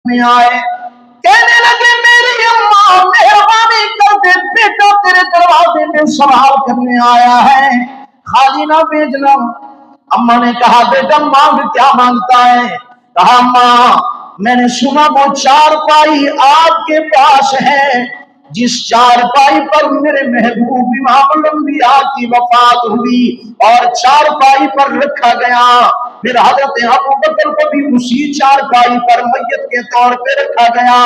में आए, कहने लगे मेरी अम्मा मेहरबानी कर दे, बेटा तेरे दरवाजे में सवाल करने आया है, खाली ना भेजना। अम्मा ने कहा बेटा मांग, क्या मांगता है? कहा अम्मा मैंने सुना वो चारपाई आपके पास है, जिस चारपाई पर मेरे महबूब इमामुल अंबिया की वफात हुई और चारपाई पर रखा गया, फिर हजरत अबू बकर को भी उसी चारपाई पर मैयत के तौर पे रखा गया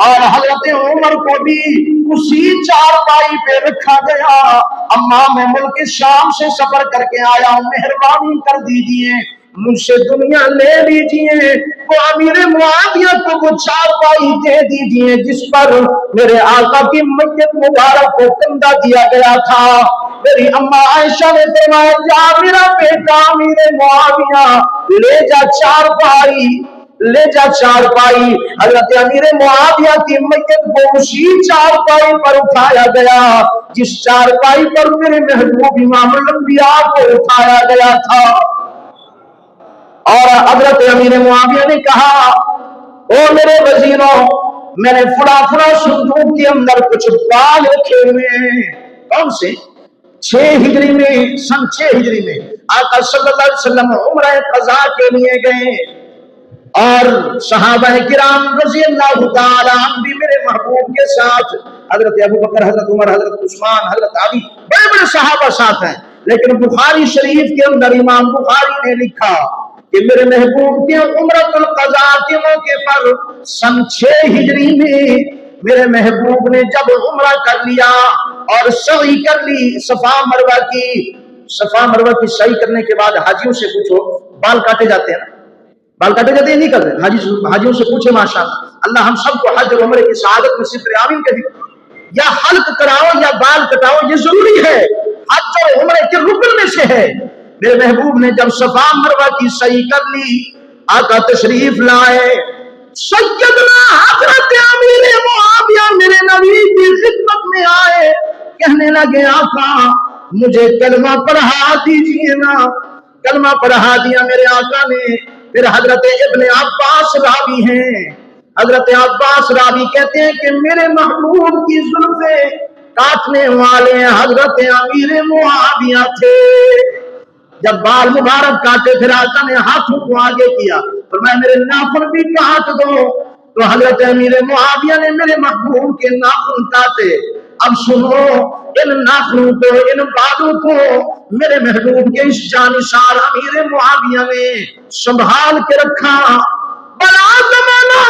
और हजरत उमर को भी उसी चारपाई पे रखा गया। अम्मा मैं मुल्क शाम से सफर करके आया हूं, मेहरबानी कर दीजिए मुझसे दुनिया ले लीजिए, वो अमीर मुआविया को वो चारपाई दे दीजिए जिस पर मेरे आका की मैयत मुबारक को कंधा दिया गया था। मेरी अम्मा आयशा ने फरमाया जा मेरा बेटा अमीर मुआविया ले जा चारपाई, ले जा चारपाई। हजरत अमीर मुआविया की मैयत को उसी चारपाई पर उठाया गया जिस चारपाई पर मेरे महबूब इमामुल अंबिया को उठाया गया था। और हजरत अमीर मुआविया ने कहा ओ मेरे वजीरों, मैंने फुड़ा संदूक के अंदर कुछ बाल रखे हुए हैं। कौन से? 6 हिजरी में, सन 6 हिजरी में आका सल्लल्लाहु अलैहि वसल्लम उम्रा क़ज़ा के लिए गए और सहाबा किराम रज़ी अल्लाह तआला अन्हुम भी मेरे महबूब के साथ, हजरत अबू बकर, हजरत उमर, हजरत उस्मान, हजरत अली, बड़े बड़े सहाबा साथ हैं। लेकिन बुखारी शरीफ के अंदर इमाम बुखारी ने लिखा कि मेरे महबूब के उम्रतुल क़ज़ा के मौके पर सन 6 हिजरी में मेरे महबूब ने जब उम्रा कर लिया और सही कर ली सफा मरवा की सही करने के बाद हाजियों से पूछो, बाल काटे जाते हैं ना, बाल काटे जाते हैं नहीं करते? हाजियों से पूछे माशाअल्लाह, अल्लाह हम सबको हज और उम्रे की शहादत में सिद्र आमीन कहे। या हल्क कराओ या बाल कटाओ, ये जरूरी है, हज और उम्रे के रुकन में से है। मेरे महबूब ने जब सफा मरवा की सही कर ली, आका तशरीफ लाए, सैयदना हजरत अमीर मुआविया मेरे नबी की खिदमत में आए, कहने लगे आका मुझे कलमा पढ़ा दीजिए ना। कलमा पढ़ा दिया मेरे आका ने। फिर हजरत इब्ने अब्बास रावी हैं, हजरत अब्बास रावी कहते हैं कि मेरे महबूब की जुल्फे काटने वाले हजरत अमीर मुआविया थे। जब बाल मुबारक काटे फिर आका ने हाथों को आगे किया, फरमाया मेरे नाखून भी काट दो। तो हजरत अमीर मुआविया ने मेरे महबूब के नाखून काटे। अब सुनो, इन नाखूनों को, इन बालों को मेरे महबूब के इस जानिसार अमीर मुआविया ने संभाल के रखा। बड़ा जमाना